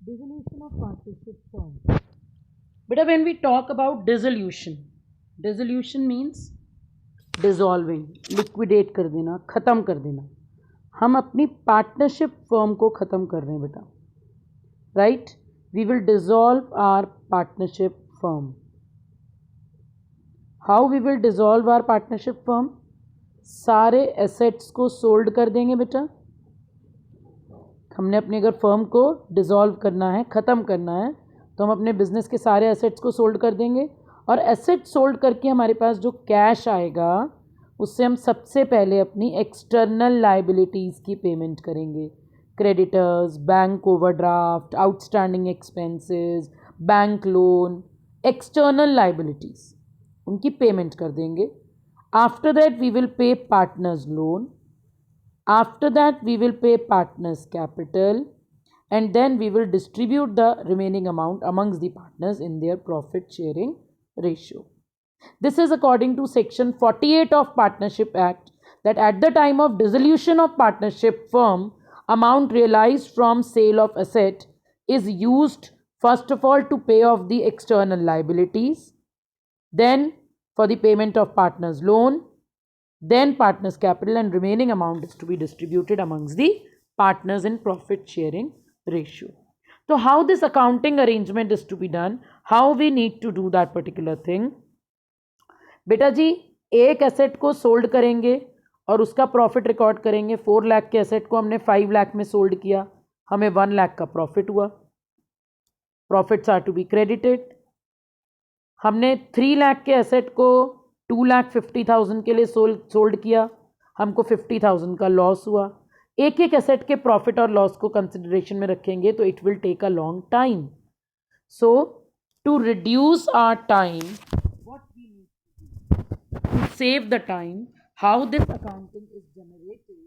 Dissolution of partnership firm. But when we talk about dissolution means dissolving, liquidate कर देना, ख़त्म कर देना. हम अपनी पार्टनरशिप फर्म को ख़त्म कर रहे हैं बेटा, right. We will dissolve our partnership firm. How we will dissolve our partnership firm? सारे एसेट्स को सोल्ड कर देंगे बेटा. हमने अपनी अगर फर्म को डिसॉल्व करना है, ख़त्म करना है, तो हम अपने बिजनेस के सारे एसेट्स को सोल्ड कर देंगे. और एसेट सोल्ड करके हमारे पास जो कैश आएगा उससे हम सबसे पहले अपनी एक्सटर्नल लाइबिलिटीज़ की पेमेंट करेंगे. Creditors, bank overdraft, outstanding expenses, bank loan, external liabilities, उनकी पेमेंट कर देंगे. After that we will pay partners loan. After that, we will pay partners' capital, and then we will distribute the remaining amount amongst the partners in their profit sharing ratio. This is according to Section 48 of Partnership Act, that at the time of dissolution of partnership firm, amount realized from sale of asset is used first of all to pay off the external liabilities, then for the payment of partners' loan, then partners capital, and remaining amount is to be distributed amongst the partners in profit sharing ratio. So how this accounting arrangement is to be done, how we need to do that particular thing? बेटा जी, एक asset को sold करेंगे और उसका profit record करेंगे. 4 लाख के asset को हमने 5 लाख में सोल्ड किया, हमें 1 लाख का प्रॉफिट हुआ. Profits are to be credited. हमने 3 लाख के एसेट को 2,50,000 के लिए सोल्ड किया, हमको 50,000 का लॉस हुआ. एक एक एसेट के प्रॉफिट और लॉस को कंसिडरेशन में रखेंगे तो it will take a long time. So to reduce our time, what we need to save the time, how this accounting is generated?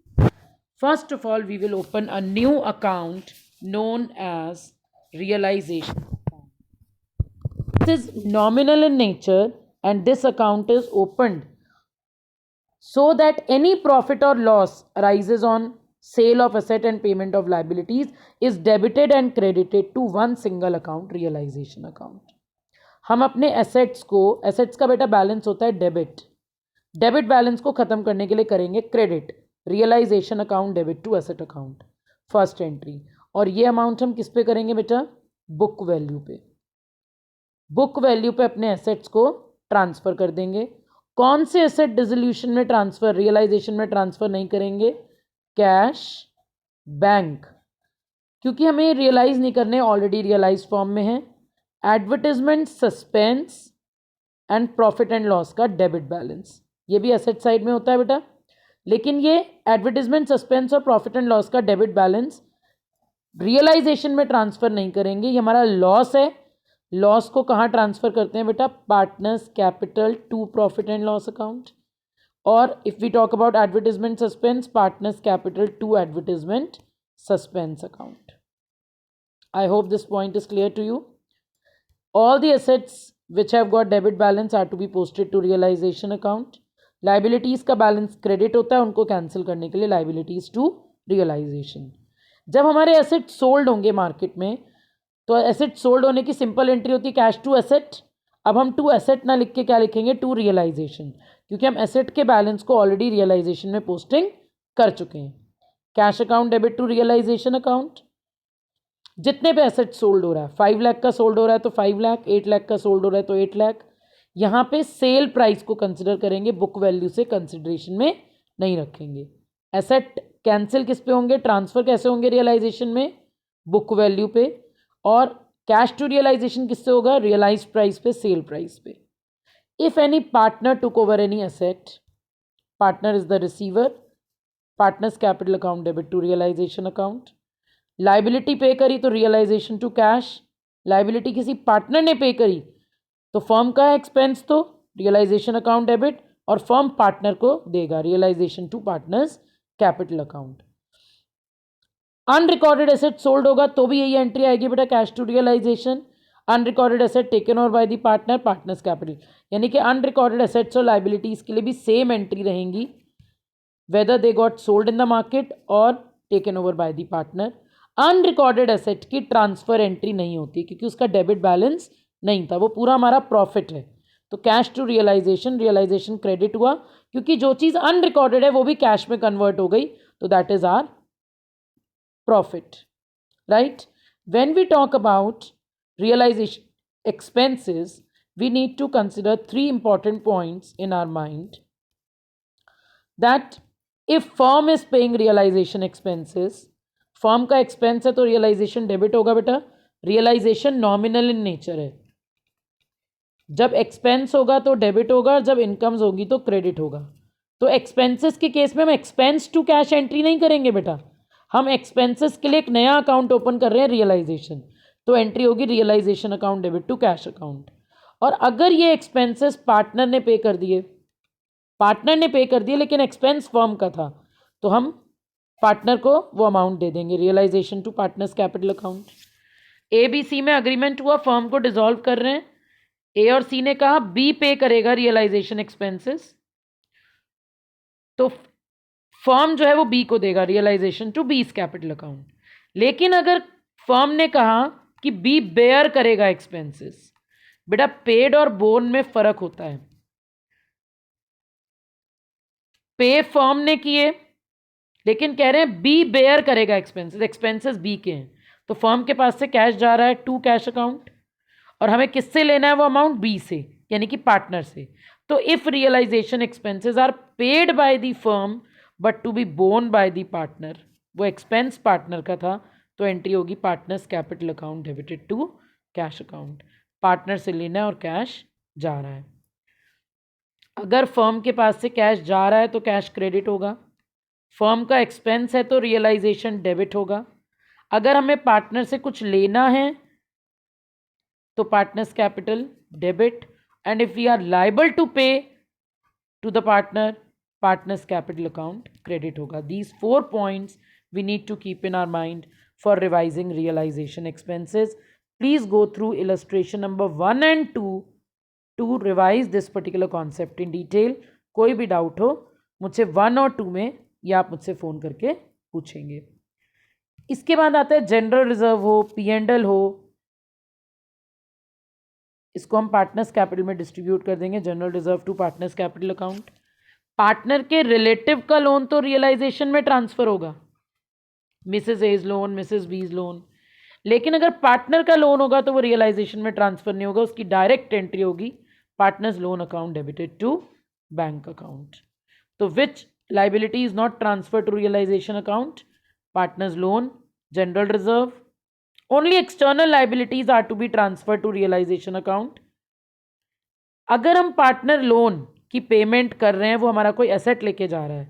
First of all, we will open a new account known as realization account. This is nominal in nature, and this account is opened so that any profit or loss arises on sale of asset and payment of liabilities is debited and credited to one single account, realization account. हम अपने assets का बेटा balance होता है debit balance को ख़त्म करने के लिए करेंगे credit. Realisation account debit to asset account, first entry. और ये अमाउंट हम किस पे करेंगे बेटा? बुक वैल्यू पे. बुक वैल्यू पे अपने एसेट्स को ट्रांसफ़र कर देंगे. कौन से एसेट डिसोल्यूशन में ट्रांसफ़र, रियलाइजेशन में ट्रांसफ़र नहीं करेंगे? कैश, बैंक, क्योंकि हमें रियलाइज़ नहीं करने, ऑलरेडी रियलाइज फॉर्म में है. Advertisement, suspense and profit and loss का डेबिट बैलेंस, ये भी एसेट साइड में होता है बेटा. लेकिन ये एडवर्टाइजमेंट, सस्पेंस और प्रॉफिट एंड लॉस का डेबिट बैलेंस रियलाइजेशन में ट्रांसफ़र नहीं करेंगे. ये हमारा लॉस है. लॉस को कहाँ ट्रांसफ़र करते हैं बेटा? Partners capital to profit and loss account. और if we talk about advertisement suspense, partners capital to advertisement suspense account. I hope this point is clear to you. All the assets which have got debit balance are to be posted to realization account. Liabilities का balance credit होता है, उनको cancel करने के लिए liabilities to realization. जब हमारे asset sold होंगे मार्केट में, तो एसेट सोल्ड होने की सिंपल एंट्री होती है कैश टू एसेट. अब हम टू एसेट ना लिख के क्या लिखेंगे? टू रियलाइजेशन, क्योंकि हम एसेट के बैलेंस को ऑलरेडी रियलाइजेशन में पोस्टिंग कर चुके हैं. Cash account debit to realisation account. जितने पे एसेट सोल्ड हो रहा है, 5 लाख का सोल्ड हो रहा है तो 5 लाख, 8 लाख का सोल्ड हो रहा है तो 8 लाख. यहाँ पे सेल प्राइस को कंसिडर करेंगे, बुक वैल्यू से कंसिडरेशन में नहीं रखेंगे. एसेट कैंसिल किस पे होंगे, ट्रांसफ़र कैसे होंगे रियलाइजेशन में? बुक वैल्यू पे. और कैश टू रियलाइजेशन किससे होगा? रियलाइज प्राइस पे, सेल प्राइस पे. If any partner took over any asset, partner is the receiver, partners capital account debit to realisation account. Liability pay करी तो रियलाइजेशन टू कैश. लाइबिलिटी किसी partner ने pay करी तो फर्म का expense, तो रियलाइजेशन अकाउंट डेबिट, और firm partner को देगा realisation to partners capital account. Unrecorded asset sold होगा तो भी यही एंट्री आएगी बेटा, cash to realisation. Unrecorded asset taken over by the partner, partners capital. यानी कि अनरिकॉर्डेड एसेट्स और लाइबिलिटीज़ के लिए भी सेम एंट्री रहेंगी, whether they got sold in the market और taken over by the partner. Unrecorded asset की transfer entry नहीं होती क्योंकि उसका डेबिट बैलेंस नहीं था, वो पूरा हमारा प्रॉफिट है। तो cash to realisation, realisation credit हुआ क्योंकि जो चीज़ अनरिकॉर्डेड है वो भी कैश में कन्वर्ट हो गई, तो that is our profit, right. When we talk about realisation expenses, we need to consider three important points in our mind, that if firm is paying realization expenses, firm का expense है तो realisation debit होगा बेटा। Realisation nominal in nature है, जब expense होगा तो debit होगा, जब इनकम्स होगी तो क्रेडिट होगा। तो एक्सपेंसेस के केस में हम एक्सपेंस टू कैश एंट्री नहीं करेंगे बेटा, हम एक्सपेंसेस के लिए एक नया अकाउंट ओपन कर रहे हैं रियलाइजेशन, तो एंट्री होगी realisation account debit to cash account. और अगर ये एक्सपेंसेस पार्टनर ने पे कर दिए, लेकिन एक्सपेंस फर्म का था, तो हम पार्टनर को वो अमाउंट दे देंगे, realisation to partners capital account. A B C में अग्रीमेंट हुआ, फर्म को डिसॉल्व कर रहे हैं। ए और सी ने कहा बी पे करेगा रियलाइजेशन एक्सपेंसेस, तो फर्म जो है वो बी को देगा realisation to B's capital account. लेकिन अगर फर्म ने कहा कि बी बेयर करेगा एक्सपेंसेस, बेटा पेड और बोन में फर्क होता है। पे फर्म ने किए, लेकिन कह रहे हैं बी बेयर करेगा एक्सपेंसेस, एक्सपेंसेस बी के हैं, तो फर्म के पास से कैश जा रहा है टू कैश अकाउंट, और हमें किससे लेना है वो अमाउंट, बी से, यानी कि पार्टनर से। तो if realisation expenses are paid by the firm but to be borne by the partner, वो एक्सपेंस पार्टनर का था, तो एंट्री होगी partners capital account debited to cash account. Partner से लेना है और कैश जा रहा है। अगर फर्म के पास से कैश जा रहा है तो कैश क्रेडिट होगा, फर्म का एक्सपेंस है तो रियलाइजेशन डेबिट होगा। अगर हमें पार्टनर से कुछ लेना है तो partners capital debit, and if we are liable to pay to the partner, partners capital account credit होगा। These 4 points we need to keep in our mind for revising realisation expenses. Please go through illustration number 1 and 2 to revise this particular concept in detail. कोई भी doubt हो मुझसे 1 और 2 में, या आप मुझसे फ़ोन करके पूछेंगे। इसके बाद आता है जनरल रिजर्व हो, P&L हो, इसको हम पार्टनर्स कैपिटल में डिस्ट्रीब्यूट कर देंगे, general reserve to partners capital account. Partner के रिलेटिव का लोन तो रियलाइजेशन में ट्रांसफर होगा, Mrs A's loan, Mrs B's loan, लेकिन अगर पार्टनर का लोन होगा तो वो रियलाइजेशन में ट्रांसफर नहीं होगा, उसकी डायरेक्ट एंट्री होगी partners loan account debited to bank account. तो which liability is not transferred to realization account, partners loan, general reserve. Only external liabilities are to be transferred to realization account. अगर हम partner loan की payment कर रहे हैं, वो हमारा कोई एसेट लेके जा रहा है,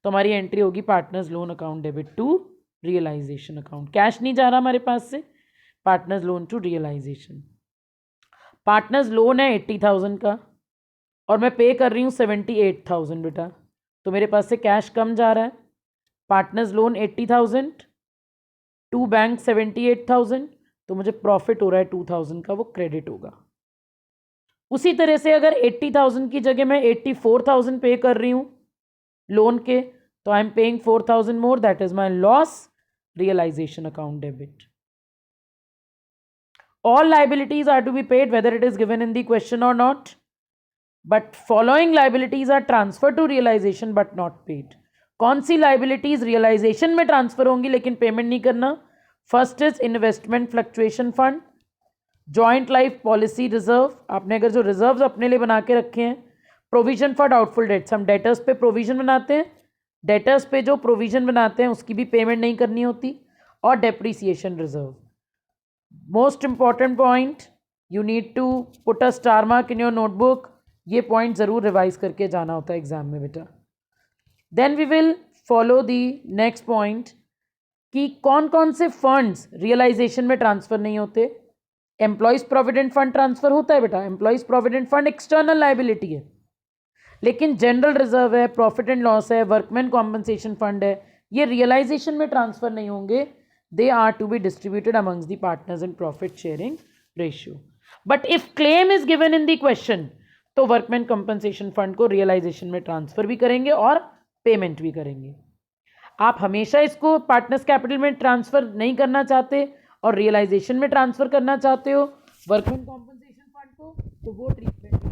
तो हमारी एंट्री होगी partners loan account debit to realisation account. Cash नहीं जा रहा हमारे पास से, partners loan to realisation. Partners loan है 80,000 का और मैं पे कर रही हूँ 78,000 बेटा, तो मेरे पास से कैश कम जा रहा है। पार्टनर्स लोन 80,000 टू बैंक 78,000, तो मुझे प्रॉफिट हो रहा है 2,000 का, वो क्रेडिट होगा। उसी तरह से अगर 80,000 की जगह मैं 84,000 पे कर रही हूँ लोन के, तो I am paying 4,000 more, that is my loss, realisation account debit. All liabilities are to be paid whether it is given in the question और not, but following liabilities are transfer to realisation but not paid. कौन सी liabilities realisation में transfer होंगी लेकिन payment नहीं करना? First is investment fluctuation fund, joint life policy reserve, आपने अगर जो रिजर्व्स अपने लिए बना के रखे हैं, प्रोविजन फॉर डाउटफुल डेट्स, हम डेटर्स पे प्रोविजन बनाते हैं, डेटर्स पे जो प्रोविजन बनाते हैं उसकी भी पेमेंट नहीं करनी होती, और depreciation reserve. Most important point, you need to put a star mark in your notebook, ये पॉइंट ज़रूर रिवाइज करके जाना होता है एग्जाम में बेटा। Then we will follow the next point कि कौन कौन से फंड्स रियलाइजेशन में ट्रांसफ़र नहीं होते। एम्प्लॉयज़ प्रोविडेंट फंड ट्रांसफ़र होता है बेटा, employees provident fund external liability है, लेकिन जनरल रिजर्व है, प्रॉफिट एंड लॉस है, वर्कमैन कॉम्पनसेशन फंड है, ये रियलाइजेशन में ट्रांसफ़र नहीं होंगे, they are to be distributed amongst the partners in profit sharing ratio. But if claim is given in the question, तो वर्कमैन कंपनसेशन फंड को realisation में transfer भी करेंगे और पेमेंट भी करेंगे। आप हमेशा इसको पार्टनर्स कैपिटल में ट्रांसफ़र नहीं करना चाहते और रियलाइजेशन में ट्रांसफ़र करना चाहते हो वर्कमैन कॉम्पनसेशन फंड को, तो वो ट्रीटमेंट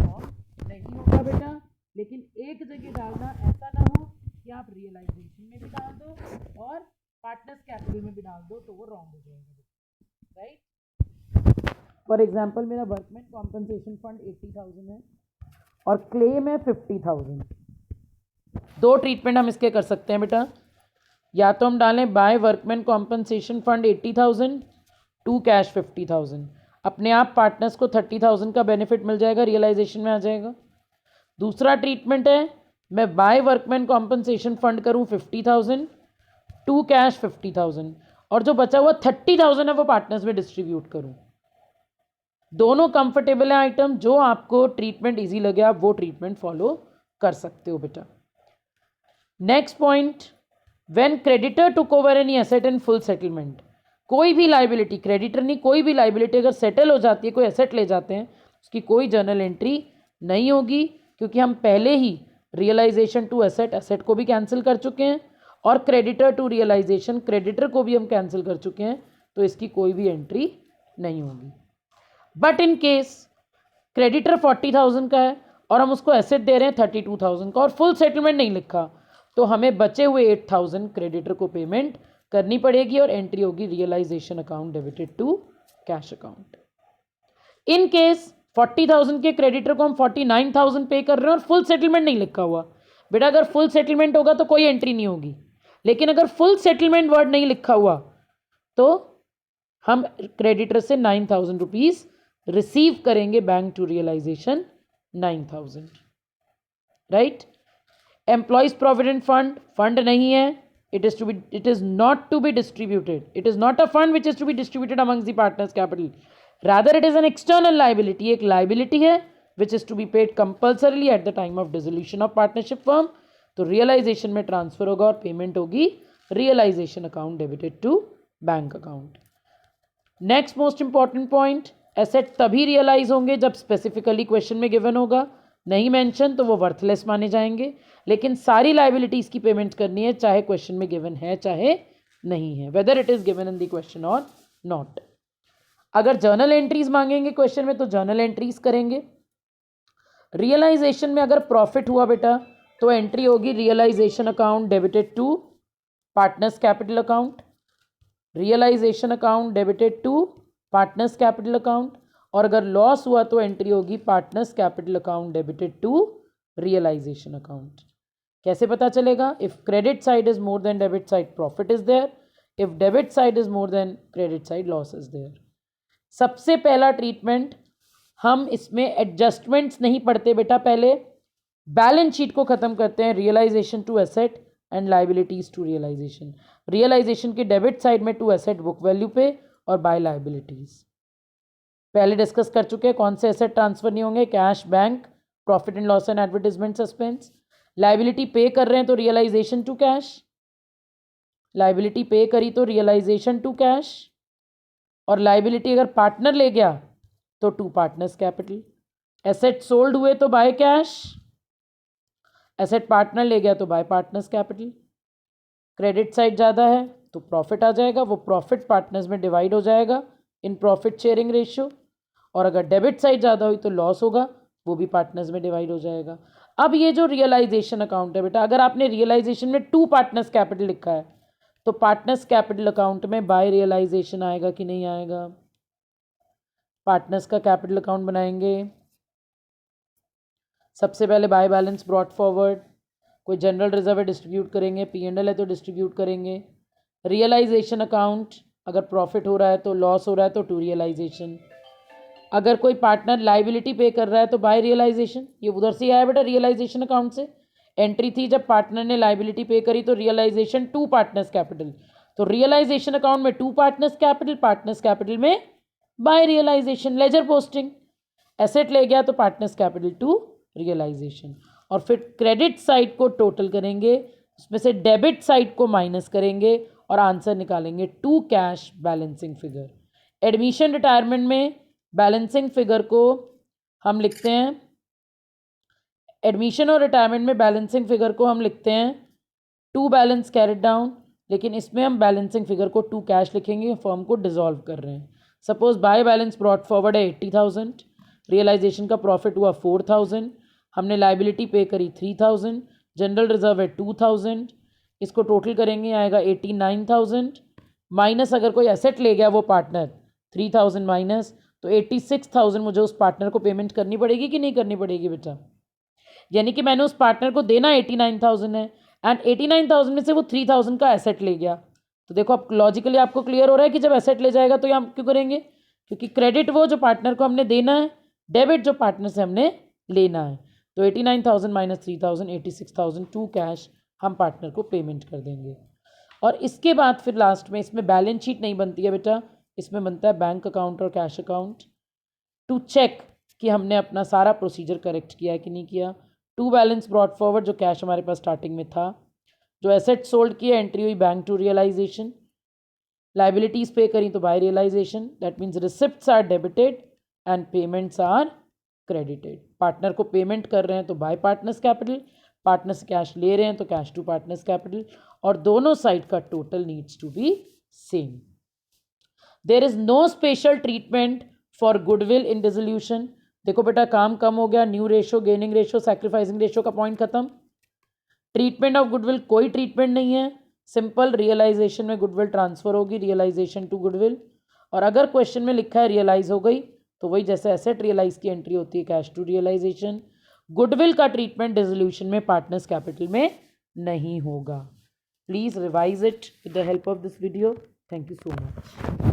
नहीं होगा बेटा। लेकिन एक जगह डालना, ऐसा ना हो कि आप रियलाइजेशन में भी डाल दो और पार्टनर्स कैपिटल में भी डाल दो, तो वो रॉन्ग हो जाएगा, राइट। फॉर एग्जाम्पल मेरा वर्कमैन कॉम्पनसेशन फंड 80,000 है और क्लेम है 50,000। दो ट्रीटमेंट हम इसके कर सकते हैं बेटा, या तो हम डालें by workman compensation fund 80,000 to cash 50,000, अपने आप पार्टनर्स को 30,000 का बेनिफिट मिल जाएगा, रियलाइजेशन में आ जाएगा। दूसरा ट्रीटमेंट है मैं बाय वर्कमैन कॉम्पनसेशन फंड करूं 50,000 टू कैश 50,000 और जो बचा हुआ 30,000 है वो पार्टनर्स में डिस्ट्रीब्यूट करूं। दोनों कंफर्टेबल है आइटम, जो आपको ट्रीटमेंट इजी लगे आप वो ट्रीटमेंट फॉलो कर सकते हो बेटा। Next point, when creditor took over any asset in full settlement, कोई भी लाइबिलिटी, क्रेडिटर नहीं कोई भी लाइबिलिटी अगर सेटल हो जाती है, कोई एसेट ले जाते हैं, उसकी कोई जर्नल एंट्री नहीं होगी, क्योंकि हम पहले ही रियलाइजेशन टू एसेट, एसेट को भी कैंसिल कर चुके हैं और क्रेडिटर टू रियलाइजेशन, क्रेडिटर को भी हम कैंसिल कर चुके हैं, तो इसकी कोई भी एंट्री नहीं होगी। बट इन केस क्रेडिटर 40,000 का है और हम उसको एसेट दे रहे हैं 32,000 का और फुल सेटलमेंट नहीं लिखा, तो हमें बचे हुए 8,000 क्रेडिटर को पेमेंट करनी पड़ेगी और एंट्री होगी realisation account debited to cash account. In case 40,000 के क्रेडिटर को हम 49,000 पे कर रहे हैं और फुल सेटलमेंट नहीं लिखा हुआ, बेटा अगर फुल सेटलमेंट होगा तो कोई एंट्री नहीं होगी, लेकिन अगर फुल सेटलमेंट वर्ड नहीं लिखा हुआ तो हम क्रेडिटर से 9,000 रुपीज़ रिसीव करेंगे bank to realisation 9,000, right. Employees provident fund, fund नहीं है, it is not to be distributed, it is not a fund which is to be distributed amongst the partners capital, rather it is an external liability, एक liability है which is to be paid compulsorily at the time of dissolution of partnership firm, तो realization में transfer होगा और payment होगी realization account debited to bank account। Next most important point, asset तभी realise होंगे जब स्पेसिफिकली क्वेश्चन में given होगा, नहीं मेंशन तो वो वर्थलेस माने जाएंगे, लेकिन सारी लाइबिलिटीज़ की पेमेंट करनी है चाहे क्वेश्चन में गिवन है चाहे नहीं है, whether it is given in the question और नॉट। अगर जर्नल एंट्रीज मांगेंगे क्वेश्चन में तो जर्नल एंट्रीज करेंगे। रियलाइजेशन में अगर प्रॉफिट हुआ बेटा तो एंट्री होगी realisation account debited to partners capital account, realisation account debited to partners capital account, और अगर लॉस हुआ तो एंट्री होगी partners capital account debited to realisation account. कैसे पता चलेगा? If credit side is more than debit side profit is there, if debit side is more than credit side loss is there. सबसे पहला treatment, हम इसमें adjustments नहीं पढ़ते बेटा, पहले बैलेंस शीट को खत्म करते हैं, realisation to asset and liabilities to realisation. Realisation की डेबिट साइड में टू एसेट बुक वैल्यू पे और बाय लाइबिलिटीज पहले डिस्कस कर चुके हैं। कौन से एसेट ट्रांसफर नहीं होंगे? Cash, bank, profit and loss and advertisement suspense. Liability पे कर रहे हैं तो realisation to cash, liability pay करी तो रियलाइजेशन टू कैश, और लाइबिलिटी अगर पार्टनर ले गया तो to partners capital. Asset sold हुए तो बाय कैश, एसेट पार्टनर ले गया तो by partners capital. Credit side ज़्यादा है तो प्रॉफिट आ जाएगा, वो प्रॉफिट पार्टनर्स में डिवाइड हो जाएगा इन प्रॉफिट शेयरिंग रेशियो, और अगर डेबिट साइड ज़्यादा हुई तो लॉस होगा, वो भी पार्टनर्स में डिवाइड हो जाएगा। अब ये जो रियलाइजेशन अकाउंट है बेटा, अगर आपने रियलाइजेशन में टू पार्टनर्स कैपिटल लिखा है तो पार्टनर्स कैपिटल अकाउंट में बाय रियलाइजेशन आएगा कि नहीं आएगा? पार्टनर्स का कैपिटल अकाउंट बनाएंगे, सबसे पहले बाय बैलेंस ब्रॉट फॉरवर्ड, कोई जनरल रिजर्व है डिस्ट्रीब्यूट करेंगे, P&L है तो डिस्ट्रीब्यूट करेंगे। रियलाइजेशन अकाउंट, अगर प्रॉफिट हो रहा है तो लॉस हो रहा है तो टू रियलाइजेशन। अगर कोई पार्टनर लाइबिलिटी पे कर रहा है तो बाय रियलाइजेशन, ये उधर से आया बेटा रियलाइजेशन अकाउंट से। एंट्री थी जब पार्टनर ने लाइबिलिटी पे करी तो रियलाइजेशन टू पार्टनर्स कैपिटल, तो रियलाइजेशन अकाउंट में to partners capital, partners capital में by realisation. Ledger posting, asset ले गया तो पार्टनर्स कैपिटल टू रियलाइजेशन, और फिर क्रेडिट साइड को टोटल करेंगे, उसमें से डेबिट साइड को माइनस करेंगे और आंसर निकालेंगे to cash balancing figure. Admission retirement में बैलेंसिंग फिगर को हम लिखते हैं, एडमिशन और रिटायरमेंट में बैलेंसिंग फिगर को हम लिखते हैं टू बैलेंस कैरेट डाउन, लेकिन इसमें हम बैलेंसिंग फिगर को टू कैश लिखेंगे, फर्म को डिसॉल्व कर रहे हैं। Suppose by balance brought forward है 80,000, रियलाइजेशन का प्रॉफिट हुआ 4,000, हमने लाइबिलिटी पे करी 3,000, जनरल रिजर्व है 2,000, इसको टोटल करेंगे आएगा 89,000, माइनस अगर कोई एसेट ले गया वो पार्टनर 3,000 माइनस, तो 86,000 मुझे उस पार्टनर को पेमेंट करनी पड़ेगी कि नहीं करनी पड़ेगी बेटा? यानी कि मैंने उस पार्टनर को देना 89,000 है एंड 89,000 में से वो 3,000 का एसेट ले गया। तो देखो अब लॉजिकली आपको क्लियर हो रहा है कि जब एसेट ले जाएगा तो ये हम क्यों करेंगे? क्योंकि क्रेडिट वो जो पार्टनर को हमने देना है, डेबिट जो पार्टनर से हमने लेना है। तो 89,000 माइनस 3,000, 86,000 टू कैश हम पार्टनर को पेमेंट कर देंगे। और इसके बाद फिर लास्ट में इसमें बैलेंस शीट नहीं बनती है बेटा, इसमें बनता है बैंक अकाउंट और कैश अकाउंट टू चेक कि हमने अपना सारा प्रोसीजर करेक्ट किया है कि नहीं किया। टू बैलेंस ब्रॉट फॉरवर्ड, जो कैश हमारे पास स्टार्टिंग में था, जो एसेट सोल्ड किया एंट्री हुई bank to realisation, liabilities pay करी तो by realisation, that means receipts are debited and payments are credited. Partner को पेमेंट कर रहे हैं तो बाय पार्टनर्स कैपिटल, पार्टनर से कैश ले रहे हैं तो कैश टू पार्टनर्स कैपिटल, और दोनों साइड का total needs to be same. There is no special treatment for goodwill in dissolution. देखो बेटा काम कम हो गया, new ratio, gaining ratio, sacrificing ratio का पॉइंट खत्म। ट्रीटमेंट ऑफ गुडविल कोई ट्रीटमेंट नहीं है, सिंपल रियलाइजेशन में गुडविल ट्रांसफर होगी, रियलाइजेशन टू गुडविल। और अगर क्वेश्चन में लिखा है रियलाइज हो गई तो वही जैसे एसेट रियलाइज की एंट्री होती है कैश टू रियलाइजेशन। गुडविल का ट्रीटमेंट डिसोल्यूशन में पार्टनर्स कैपिटल में नहीं होगा। Please revise it with the help of this video. Thank you so much.